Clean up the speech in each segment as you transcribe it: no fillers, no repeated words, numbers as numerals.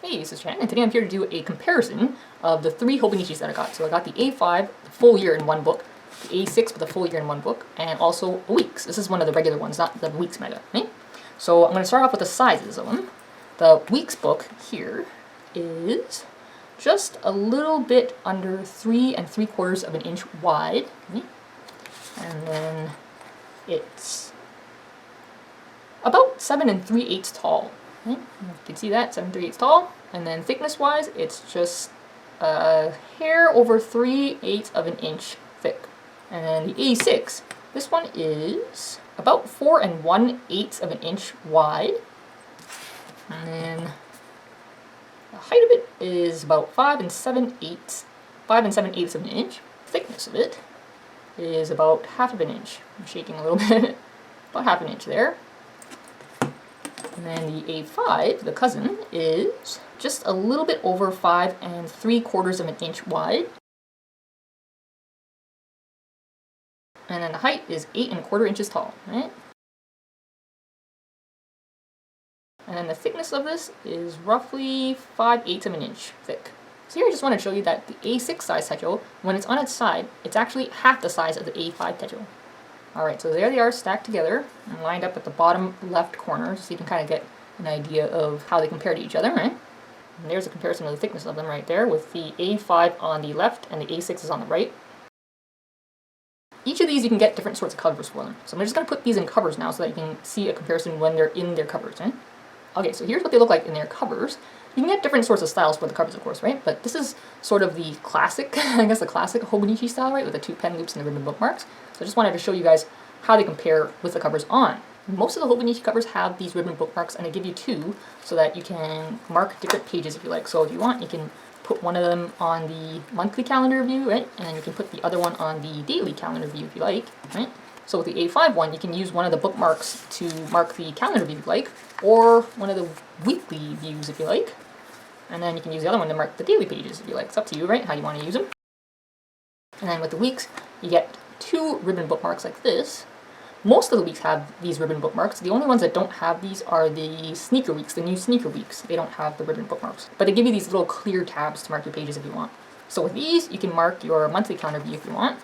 Hey, this is Chan, and today I'm here to do a comparison of the three Hobonichis that I got. So I got the A5, the full year in one book, the A6 with the full year in one book, and also a Weeks. This is one of the regular ones, not the Weeks mega, right? So I'm going to start off with the sizes of them. The Weeks book here is just a little bit under 3 3/4 of an inch wide, right? And then it's about 7 3/8 tall. Right? You can see that, 7 3/8 tall. And then thickness-wise, it's just a hair over 3/8 of an inch thick. And then the A6, this one is about 4 1/8 of an inch wide. And then the height of it is about 5 7/8 of an inch. Thickness of it is about half of an inch. I'm shaking a little bit. About half an inch there. And then the A5, the cousin, is just a little bit over 5 3/4 of an inch wide. And then the height is 8 1/4 inches tall, right? And then the thickness of this is roughly 5/8 of an inch thick. So here I just want to show you that the A6 size Techo, when it's on its side, it's actually half the size of the A5 Techo. Alright, so there they are stacked together and lined up at the bottom left corner, so you can kind of get an idea of how they compare to each other, right? And there's a comparison of the thickness of them right there, with the A5 on the left and the A6 is on the right. Each of these you can get different sorts of covers for them. So I'm just going to put these in covers now so that you can see a comparison when they're in their covers, right? Okay, so here's what they look like in their covers. You can get different sorts of styles for the covers, of course, right? But this is sort of the classic, I guess the classic Hobonichi style, right? With the 2 pen loops and the ribbon bookmarks. So I just wanted to show you guys how they compare with the covers on. Most of the Hobonichi covers have these ribbon bookmarks, and they give you 2 so that you can mark different pages if you like. So if you want, you can put one of them on the monthly calendar view, right? And then you can put the other one on the daily calendar view if you like, right? So with the A5 one, you can use one of the bookmarks to mark the calendar view if you like, or one of the weekly views if you like. And then you can use the other one to mark the daily pages if you like. It's up to you, right, how you want to use them. And then with the Weeks, you get 2 ribbon bookmarks like this. Most of the Weeks have these ribbon bookmarks. The only ones that don't have these are the Sneaker Weeks, the new Sneaker Weeks. They don't have the ribbon bookmarks. But they give you these little clear tabs to mark your pages if you want. So with these, you can mark your monthly calendar view if you want,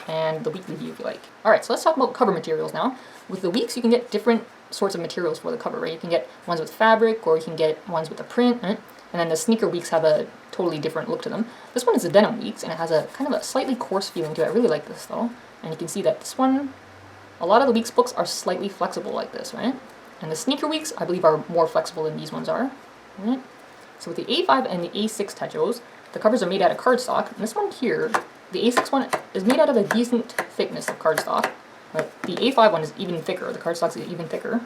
and the weekly view if you like. Alright, so let's talk about cover materials now. With the Weeks, you can get different sorts of materials for the cover, right? You can get ones with fabric, or you can get ones with a print, right? And then the Sneaker Weeks have a totally different look to them. This one is the Denim Weeks, and it has a kind of a slightly coarse feeling to it. I really like this though. And you can see that this one, a lot of the Weeks books are slightly flexible like this, right? And the Sneaker Weeks, I believe, are more flexible than these ones are, right? So with the A5 and the A6 Techos, the covers are made out of cardstock. And this one here, the A6 one is made out of a decent thickness of cardstock, but the A5 one is even thicker. The cardstock's even thicker.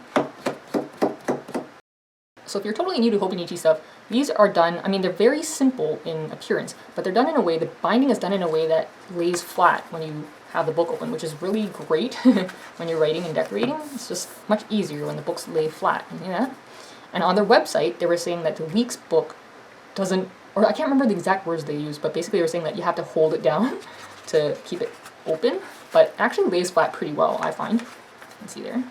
So if you're totally new to Hobonichi stuff, these are done, I mean, they're very simple in appearance, but they're done in a way, the binding is done in a way that lays flat when you have the book open, which is really great when you're writing and decorating. It's just much easier when the books lay flat, you know? And on their website, they were saying that the Weeks book doesn't, or I can't remember the exact words they used, but basically they were saying that you have to hold it down to keep it open, but it actually lays flat pretty well, I find. You can see there.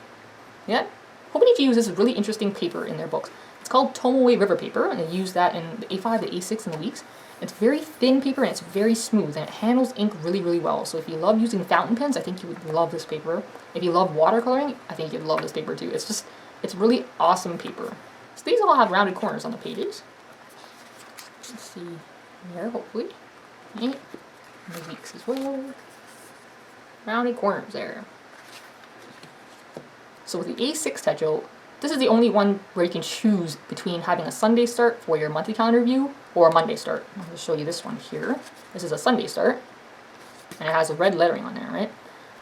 Yeah? Hobonichi uses really interesting paper in their books. It's called Tomoe River paper, and they use that in the A5, the A6, and the Weeks. It's very thin paper, and it's very smooth, and it handles ink really, really well. So if you love using fountain pens, I think you would love this paper. If you love watercoloring, I think you'd love this paper too. It's really awesome paper. So these all have rounded corners on the pages. Let's see there, hopefully. Right. And the Weeks as well. Rounded corners there. So with the A6 Techo, this is the only one where you can choose between having a Sunday start for your monthly calendar view or a Monday start. I'll just show you this one here. This is a Sunday start, and it has a red lettering on there, right?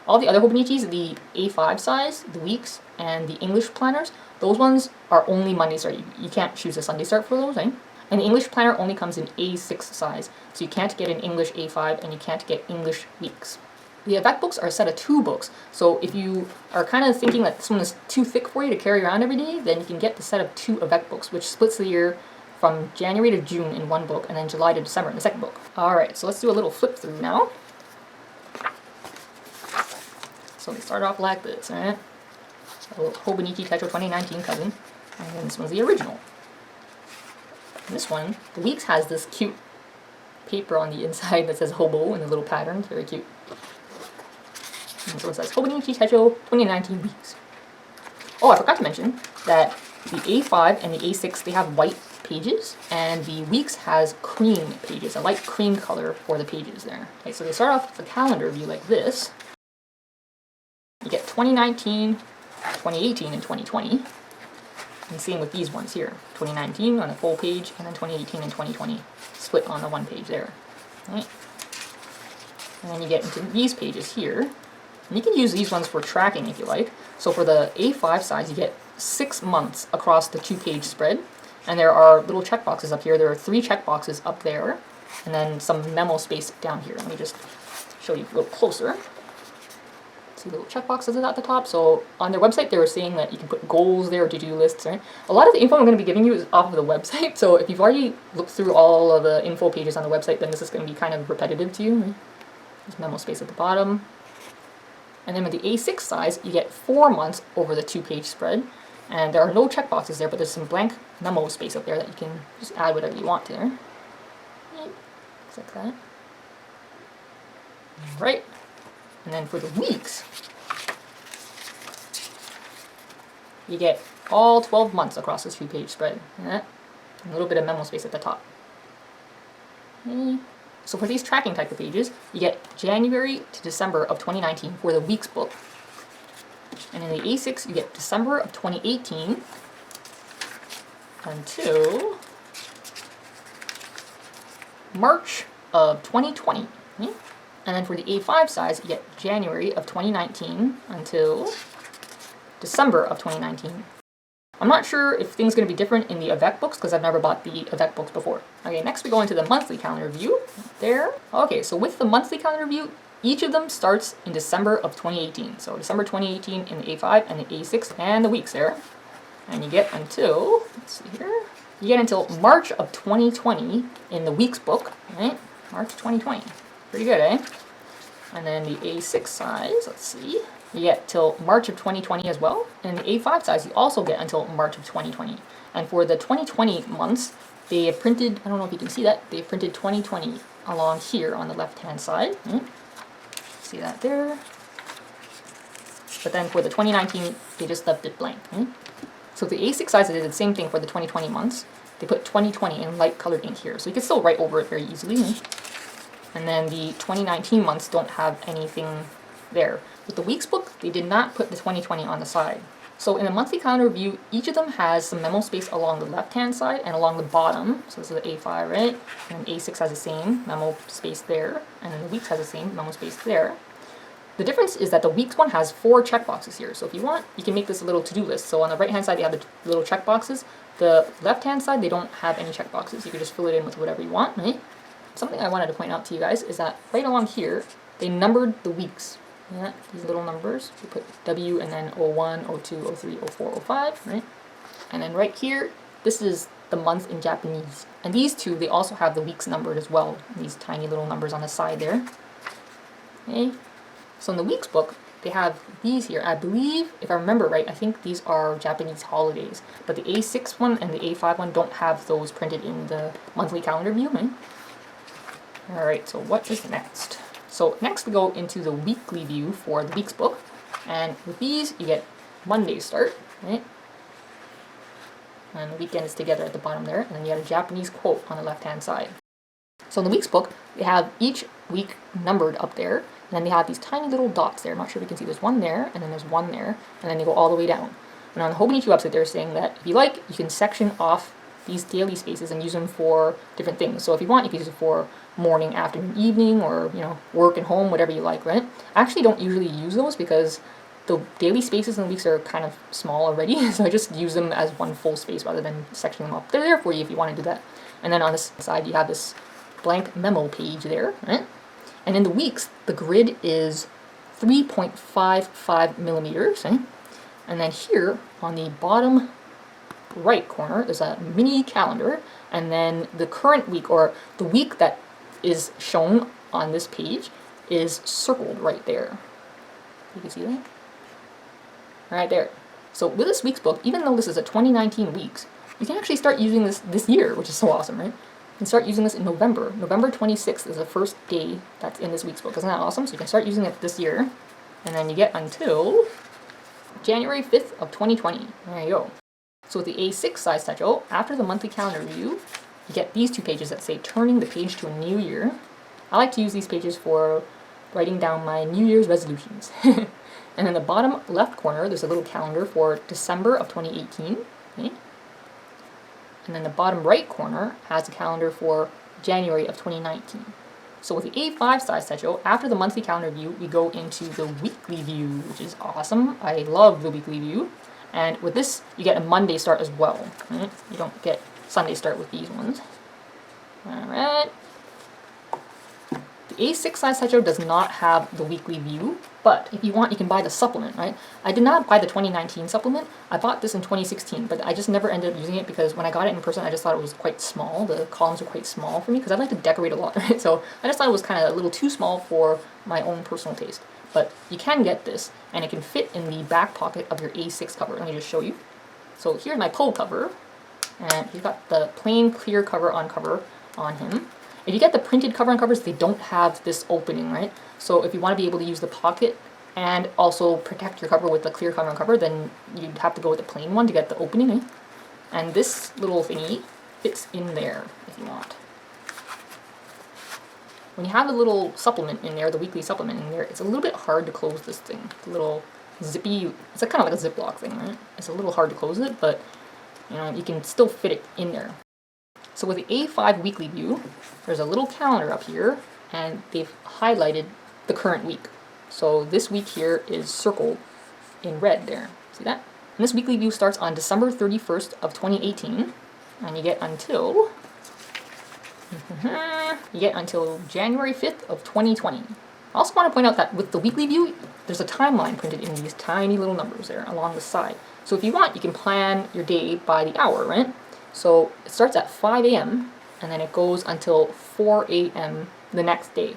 All the other Hobonichis, the A5 size, the Weeks, and the English planners, those ones are only Monday start. You can't choose a Sunday start for those, right? And the English planner only comes in A6 size, so you can't get an English A5 and you can't get English Weeks. The Avec books are a set of 2 books, so if you are kind of thinking that this one is too thick for you to carry around every day, then you can get the set of 2 Avec books, which splits the year from January to June in one book, and then July to December in the second book. Alright, so let's do a little flip through now. So they start off like this, right? A little Hobonichi Techo 2019 cousin, and then this one's the original. This one, the weeks has this cute paper on the inside that says Hobo in the little pattern. It's very cute. And so it says Hobonichi Techo 2019 weeks. Oh, I forgot to mention that the A5 and the A6, they have white pages, and the weeks has cream pages, a light cream color for the pages there. Okay, so they start off with a calendar view like this. You get 2019, 2018, and 2020. And same with these ones here. 2019 on the full page, and then 2018 and 2020 split on the one page there. Right? And then you get into these pages here. And you can use these ones for tracking if you like. So for the A5 size, you get 6 months across the 2-page spread. And there are little checkboxes up here. There are 3 checkboxes up there. And then some memo space down here. Let me just show you a little closer. See little checkboxes at the top. So on their website, they were saying that you can put goals there, to-do lists, right? A lot of the info I'm going to be giving you is off of the website. So if you've already looked through all of the info pages on the website, then this is going to be kind of repetitive to you. Right? There's memo space at the bottom. And then with the A6 size, you get 4 months over the 2-page spread. And there are no checkboxes there, but there's some blank memo space up there that you can just add whatever you want there. Just like that. Right. And then for the weeks, you get all 12 months across this 2-page spread. And a little bit of memo space at the top. Okay. So for these tracking type of pages, you get January to December of 2019 for the weeks book. And in the A6, you get December of 2018 until March of 2020. Okay? And then for the A5 size, you get January of 2019 until December of 2019. I'm not sure if things are going to be different in the A5 books because I've never bought the A5 books before. Okay, next we go into the monthly calendar view. There. Okay, so with the monthly calendar view, each of them starts in December of 2018. So December 2018 in the A5 and the A6 and the weeks there. And you get until, let's see here, you get until March of 2020 in the weeks book, right? March 2020. Pretty good, eh? And then the A6 size, let's see, you get till March of 2020 as well. And the A5 size, you also get until March of 2020. And for the 2020 months, they have printed, I don't know if you can see that, they've printed 2020 along here on the left-hand side. See that there? But then for the 2019, they just left it blank. So the A6 size, they did the same thing for the 2020 months. They put 2020 in light colored ink here, so you can still write over it very easily. And then the 2019 months don't have anything there. With the weeks book, they did not put the 2020 on the side. So in the monthly calendar view, each of them has some memo space along the left-hand side and along the bottom. So this is the A5, right? And A6 has the same memo space there, and then the weeks has the same memo space there. The difference is that the weeks one has 4 checkboxes here. So if you want, you can make this a little to-do list. So on the right-hand side, they have the little checkboxes. The left-hand side, they don't have any checkboxes. You can just fill it in with whatever you want, right? Something I wanted to point out to you guys is that right along here, they numbered the weeks. Yeah, these little numbers. You put W and then 01, 02, 03, 04, 05, right? And then right here, this is the month in Japanese. And these two, they also have the weeks numbered as well. These tiny little numbers on the side there. Okay. So in the weeks book, they have these here. I believe, if I remember right, I think these are Japanese holidays. But the A6 one and the A5 one don't have those printed in the monthly calendar view, right? Alright, so what is next? So next we go into the weekly view for the weeks book. And with these, you get Monday start, right? And the weekend is together at the bottom there. And then you have a Japanese quote on the left-hand side. So in the weeks book, they have each week numbered up there. And then they have these tiny little dots there. I'm not sure if you can see. There's one there, and then there's one there. And then they go all the way down. And on the Hobonichi website, they're saying that if you like, you can section off these daily spaces and use them for different things. So if you want, you can use it for morning, afternoon, evening, or, you know, work and home, whatever you like, right? I actually don't usually use those because the daily spaces in the weeks are kind of small already, so I just use them as one full space rather than sectioning them up. They're there for you if you want to do that. And then on this side, you have this blank memo page there, right? And in the weeks, the grid is 3.55 millimeters, right? And then here on the bottom right corner, there's a mini calendar, and then the current week, or the week that is shown on this page, is circled right there. You can see that? Right there. So with this week's book, even though this is a 2019 weeks, you can actually start using this year, which is so awesome, right? You can start using this in November. November 26th is the first day that's in this week's book. Isn't that awesome? So you can start using it this year, and then you get until January 5th of 2020. There you go. So with the A6 size Techo, after the monthly calendar review, you get these 2 pages that say turning the page to a new year. I like to use these pages for writing down my New Year's resolutions. And in the bottom left corner, there's a little calendar for December of 2018. Okay? And then the bottom right corner has a calendar for January of 2019. So with the A5 size Techo, after the monthly calendar view, we go into the weekly view, which is awesome. I love the weekly view. And with this, you get a Monday start as well. Right? You don't get Sunday start with these ones. Alright. The A6 size Techo does not have the weekly view, but if you want, you can buy the supplement, right? I did not buy the 2019 supplement. I bought this in 2016, but I just never ended up using it because when I got it in person, I just thought it was quite small. The columns were quite small for me because I like to decorate a lot, right? So I just thought it was kind of a little too small for my own personal taste. But you can get this, and it can fit in the back pocket of your A6 cover. Let me just show you. So here's my pull cover, and he's got the plain clear cover on him. If you get the printed cover on covers, they don't have this opening, right? So if you want to be able to use the pocket and also protect your cover with the clear cover on cover, then you'd have to go with the plain one to get the opening, eh? And this little thingy fits in there if you want. When you have the little supplement in there, the weekly supplement in there, it's a little bit hard to close this thing. It's a little zippy, it's kind of like a Ziploc thing, right? It's a little hard to close it, but you know, you can still fit it in there. So with the A5 weekly view, there's a little calendar up here, and they've highlighted the current week. So this week here is circled in red there. See that? And this weekly view starts on December 31st of 2018, and you get until January 5th of 2020. I also want to point out that with the weekly view, there's a timeline printed in these tiny little numbers there along the side. So if you want, you can plan your day by the hour, right? So it starts at 5 a.m. and then it goes until 4 a.m. the next day.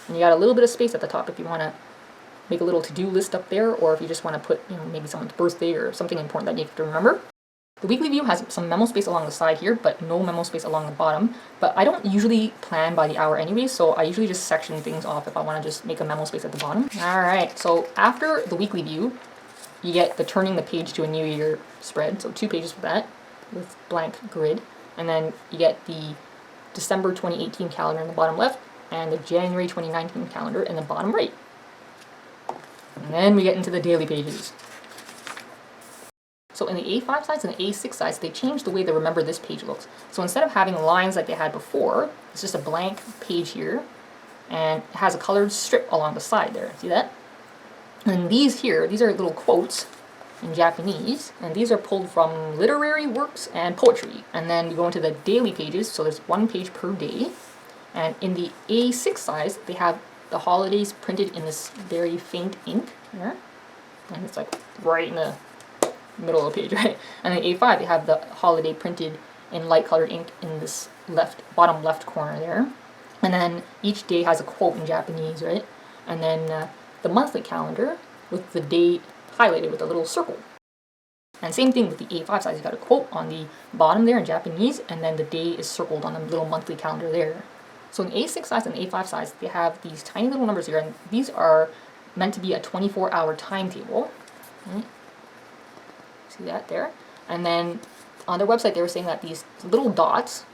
And you got a little bit of space at the top if you want to make a little to-do list up there, or if you just want to put, you know, maybe someone's birthday or something important that you have to remember. The weekly view has some memo space along the side here, but no memo space along the bottom. But I don't usually plan by the hour anyway, so I usually just section things off if I want to just make a memo space at the bottom. Alright, so after the weekly view, you get the turning the page to a new year spread, so 2 pages for that, with blank grid. And then you get the December 2018 calendar in the bottom left, and the January 2019 calendar in the bottom right. And then we get into the daily pages. So in the A5 size and the A6 size, they changed the way the Remember This page looks. So instead of having lines like they had before, it's just a blank page here, and it has a colored strip along the side there. See that? And these here, these are little quotes in Japanese, and these are pulled from literary works and poetry. And then we go into the daily pages, so there's 1 page per day. And in the A6 size, they have the holidays printed in this very faint ink here. And it's like right in the middle of the page, right? And then A5, they have the holiday printed in light colored ink in this bottom left corner there. And then each day has a quote in Japanese, right? And then the monthly calendar with the date highlighted with a little circle. And same thing with the A5 size, you got a quote on the bottom there in Japanese, and then the day is circled on the little monthly calendar there. So in the A6 size and the A5 size, they have these tiny little numbers here, and these are meant to be a 24-hour timetable. Right? See that there? And then on their website, they were saying that these little dots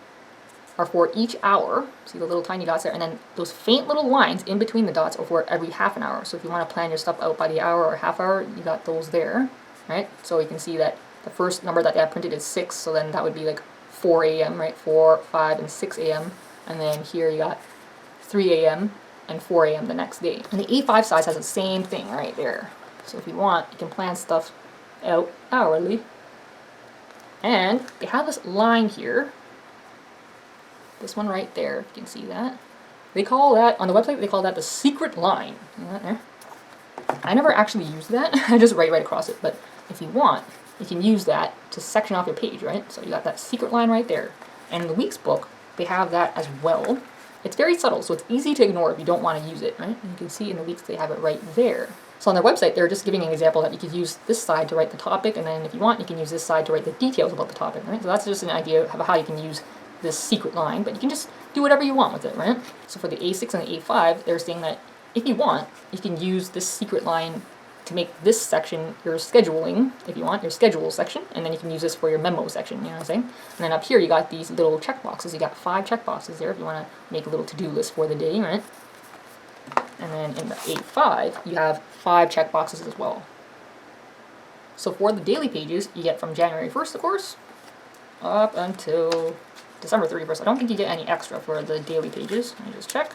are for each hour. See the little tiny dots there? And then those faint little lines in between the dots are for every half an hour. So if you want to plan your stuff out by the hour or half hour, you got those there, right? So you can see that the first number that they have printed is 6, so then that would be like 4 a.m., right? 4, 5, and 6 a.m. And then here you got 3 a.m. and 4 a.m. the next day. And the A5 size has the same thing right there. So if you want, you can plan stuff out hourly. And they have this line here. This one right there, if you can see that. They call that, on the website, they call that the secret line. See that there? I never actually use that. I just write right across it. But if you want, you can use that to section off your page, right? So you got that secret line right there. And in the week's book, they have that as well. It's very subtle, so it's easy to ignore if you don't want to use it, right? And you can see in the weeks they have it right there. So on their website, they're just giving an example that you could use this side to write the topic, and then if you want, you can use this side to write the details about the topic, right? So that's just an idea of how you can use this secret line, but you can just do whatever you want with it, right? So for the A6 and the A5, they're saying that if you want, you can use this secret line to make this section your scheduling, if you want, your schedule section, and then you can use this for your memo section, you know what I'm saying? And then up here you got these little checkboxes. You got 5 checkboxes there if you want to make a little to-do list for the day, right? And then in the A5, you have 5 checkboxes as well. So for the daily pages, you get from January 1st, of course, up until December 31st. I don't think you get any extra for the daily pages. Let me just check.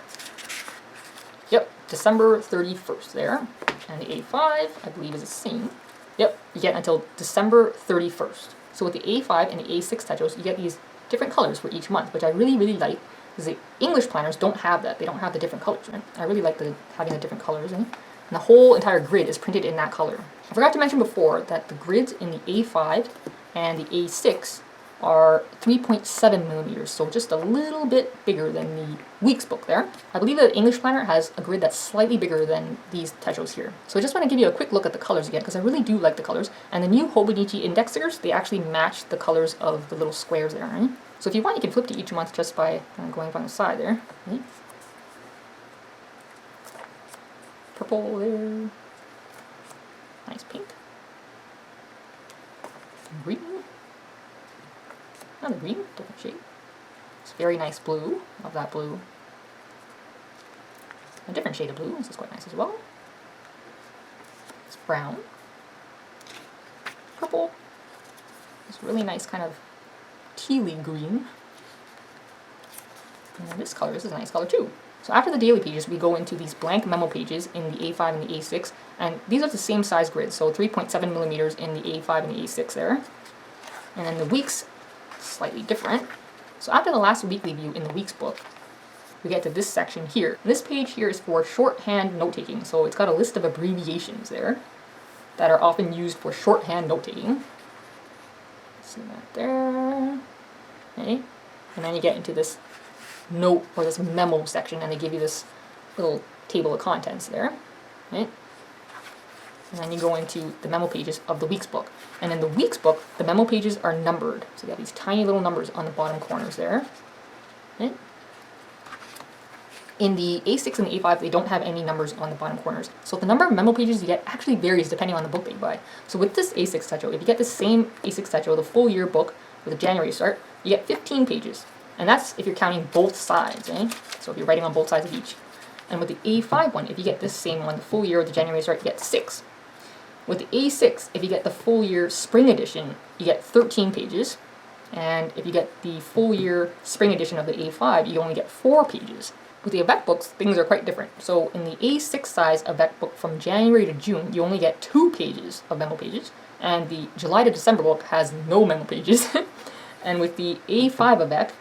Yep, December 31st there. And the A5, I believe, is the same. Yep, you get until December 31st. So with the A5 and the A6 Techos, you get these different colors for each month, which I really, really like, because the English planners don't have that. They don't have the different colors, right? I really like having the different colors, and the whole entire grid is printed in that color. I forgot to mention before that the grids in the A5 and the A6 are 3.7 millimeters, so just a little bit bigger than the Weeks book there. I believe the English planner has a grid that's slightly bigger than these Techos here. So I just want to give you a quick look at the colors again, because I really do like the colors. And the new Hobonichi index stickers, they actually match the colors of the little squares there, right? So if you want, you can flip to each month just by going on the side there, right? Purple there. Nice pink. Green. Another green, different shade. It's very nice blue. Love that blue. A different shade of blue. This is quite nice as well. It's brown. Purple. This really nice kind of tealy green. And this color, this is a nice color too. So after the daily pages, we go into these blank memo pages in the A5 and the A6. And these are the same size grid, so 3.7 millimeters in the A5 and the A6 there. And then the weeks, slightly different. So after the last weekly view in the Weeks book, we get to this section here. And this page here is for shorthand note-taking. So it's got a list of abbreviations there that are often used for shorthand note-taking. See that there. Okay. And then you get into this note or this memo section, and they give you this little table of contents there. Right? And then you go into the memo pages of the Weeks book. And in the Weeks book, the memo pages are numbered. So you have these tiny little numbers on the bottom corners there. Right? In the A6 and the A5, they don't have any numbers on the bottom corners. So the number of memo pages you get actually varies depending on the book that you buy. So with this A6 Techo, if you get the same A6 Techo, the full year book with a January start, you get 15 pages. And that's if you're counting both sides, right? So if you're writing on both sides of each. And with the A5 one, if you get this same one, the full year with the January start, you get 6. With the A6, if you get the full year spring edition, you get 13 pages. And if you get the full year spring edition of the A5, you only get 4 pages. With the Avec books, things are quite different. So in the A6 size Avec book from January to June, you only get 2 pages of memo pages. And the July to December book has no memo pages. And with the A5 Avec,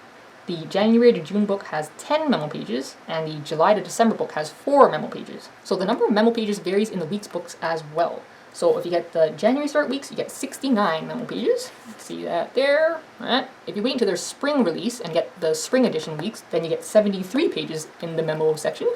the January to June book has 10 memo pages, and the July to December book has 4 memo pages. So the number of memo pages varies in the Weeks books as well. So if you get the January start weeks, you get 69 memo pages. See that there? Right. If you wait until their spring release and get the spring edition weeks, then you get 73 pages in the memo section.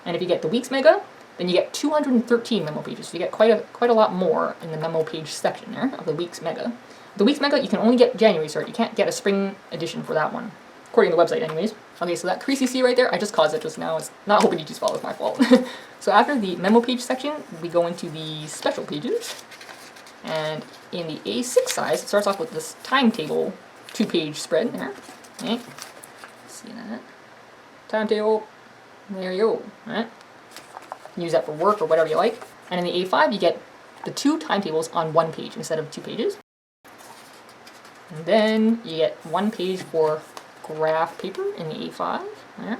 And if you get the Weeks Mega, then you get 213 memo pages. So you get quite a lot more in the memo page section there of the Weeks Mega. The Weeks Mega, you can only get January start. You can't get a spring edition for that one, according to the website anyways. Okay, so that crease you see right there, I just caused it just now. It's not Hobonichi's fault, it's my fault. So after the memo page section, we go into the special pages. And in the A6 size, it starts off with this timetable 2-page spread there. Okay. See that? Timetable. There you go. Right? Use that for work or whatever you like. And in the A5, you get the 2 timetables on 1 page instead of 2 pages. And then you get 1 page for graph paper in the A5. Yeah.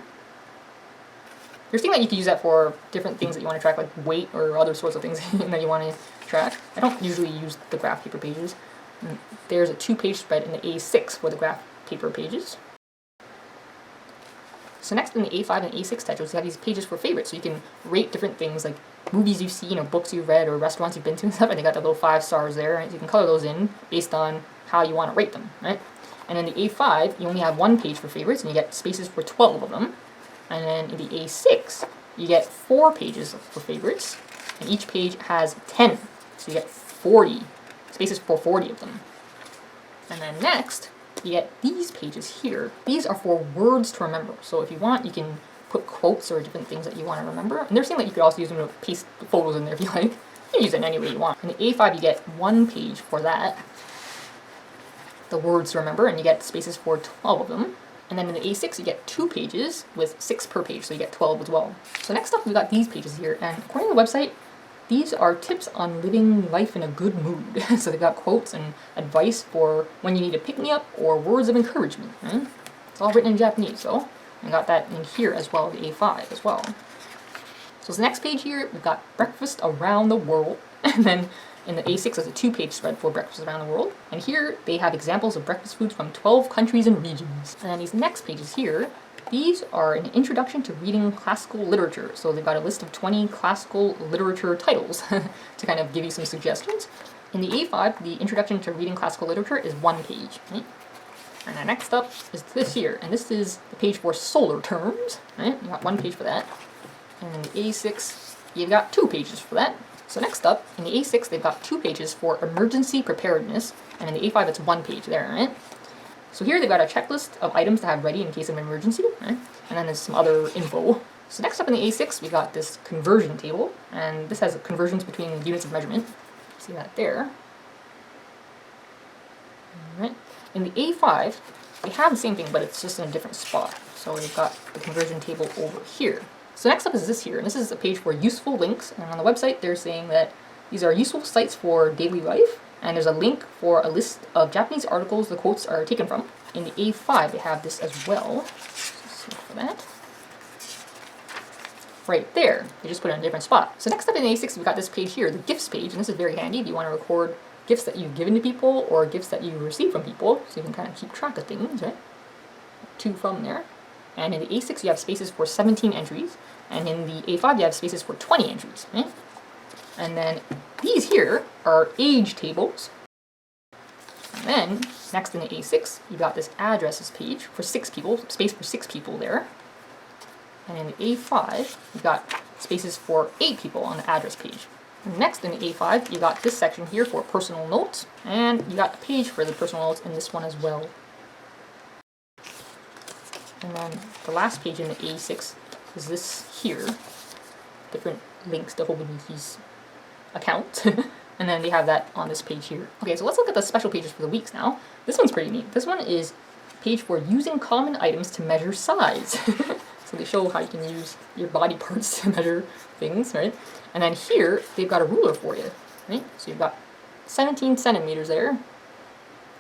You're seeing that you can use that for different things that you want to track, like weight or other sorts of things that you want to track. I don't usually use the graph paper pages. And there's a 2-page spread in the A6 for the graph paper pages. So next in the A5 and A6 Techos, you have these pages for favorites, so you can rate different things like movies you've seen or books you've read or restaurants you've been to and stuff, and they got the little 5 stars there, and you can color those in based on how you want to rate them, right? And in the A5, you only have 1 page for favorites, and you get spaces for 12 of them. And then in the A6, you get 4 pages for favorites, and each page has 10. So you get 40 spaces for 40 of them. And then next, you get these pages here. These are for words to remember. So if you want, you can put quotes or different things that you want to remember. And they're saying that you could also use them to paste photos in there if you like. You can use it in any way you want. In the A5, you get 1 page for that, the words to remember, and you get spaces for 12 of them. And then in the A6, you get 2 pages with 6 per page, so you get 12 as well. So next up, we got these pages here, and according to the website, these are tips on living life in a good mood. So they've got quotes and advice for when you need a pick-me-up or words of encouragement. Right? It's all written in Japanese, so I got that in here as well, the A5 as well. So the next page here, we've got breakfast around the world, and then in the A6 there's a 2-page spread for breakfast around the world. And here they have examples of breakfast foods from 12 countries and regions. And then these next pages here, these are an introduction to reading classical literature. So they've got a list of 20 classical literature titles to kind of give you some suggestions. In the A5, the introduction to reading classical literature is 1 page. Right? And then next up is this here, and this is the page for solar terms. Right? You got 1 page for that. And in the A6, you've got 2 pages for that. So next up, in the A6, they've got 2 pages for emergency preparedness, and in the A5, it's 1 page there, right? So here they've got a checklist of items to have ready in case of an emergency, right? And then there's some other info. So next up in the A6, we got this conversion table, and this has conversions between units of measurement. See that there. Alright. In the A5, we have the same thing, but it's just in a different spot. So we've got the conversion table over here. So next up is this here, and this is a page for useful links, and on the website they're saying that these are useful sites for daily life, and there's a link for a list of Japanese articles the quotes are taken from. In the A5 they have this as well. Let's look for that. Right there, they just put it in a different spot. So next up in the A6 we've got this page here, the gifts page, and this is very handy if you want to record gifts that you've given to people or gifts that you receive from people, so you can kind of keep track of things, right? 2 from there. And in the A6 you have spaces for 17 entries, and in the A5 you have spaces for 20 entries. Right? And then these here are age tables. And then next in the A6 you got this addresses page for 6 people, space for 6 people there. And in the A5 you got spaces for 8 people on the address page. And next in the A5 you got this section here for personal notes, and you got a page for the personal notes in this one as well. And then the last page in the A6 is this here, different links to Hobonichi's account. And then they have that on this page here. Okay, so let's look at the special pages for the weeks now. This one's pretty neat. This one is a page for using common items to measure size. So they show how you can use your body parts to measure things, right? And then here, they've got a ruler for you, right? So you've got 17 centimeters there.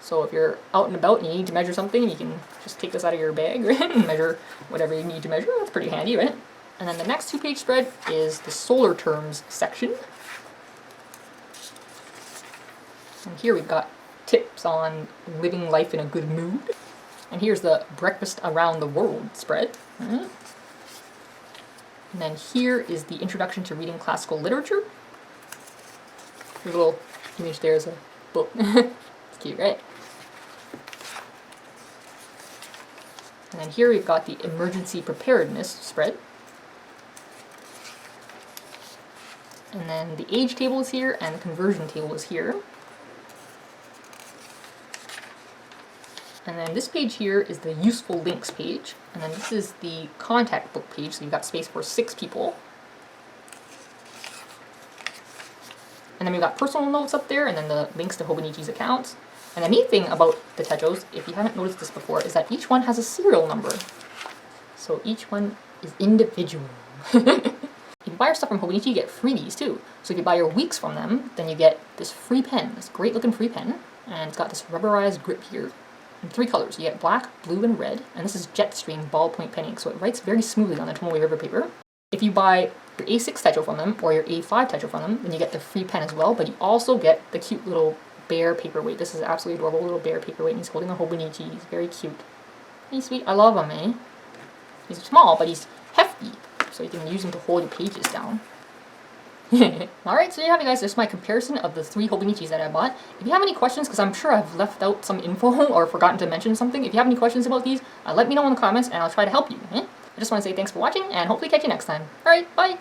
So if you're out and about and you need to measure something, you can just take this out of your bag, right, and measure whatever you need to measure. That's pretty handy, right? And then the next 2-page spread is the solar terms section. And here we've got tips on living life in a good mood. And here's the breakfast around the world spread. Right? And then here is the introduction to reading classical literature. There's a little image there as a book. It's cute, right? And then here we've got the emergency preparedness spread. And then the age table is here, and the conversion table is here. And then this page here is the useful links page. And then this is the contact book page, so you've got space for 6 people. And then we've got personal notes up there, and then the links to Hobonichi's accounts. And the neat thing about the Techos, if you haven't noticed this before, is that each one has a serial number. So each one is individual. If you buy your stuff from Hobonichi, you get freebies too. So if you buy your weeks from them, then you get this free pen, this great looking free pen. And it's got this rubberized grip here in 3 colors. You get black, blue, and red. And this is Jetstream ballpoint pen ink, so it writes very smoothly on the Tomoe River paper. If you buy your A6 Techo from them, or your A5 Techo from them, then you get the free pen as well, but you also get the cute little bear paperweight. This is an absolutely adorable little bear paperweight, and he's holding a Hobonichi. He's very cute. He's sweet. I love him, eh? He's small, but he's hefty, so you can use him to hold your pages down. Alright, so there you have it, guys. This is my comparison of the 3 Hobonichis that I bought. If you have any questions, because I'm sure I've left out some info or forgotten to mention something, if you have any questions about these, let me know in the comments and I'll try to help you. I just want to say thanks for watching, and hopefully catch you next time. Alright, bye!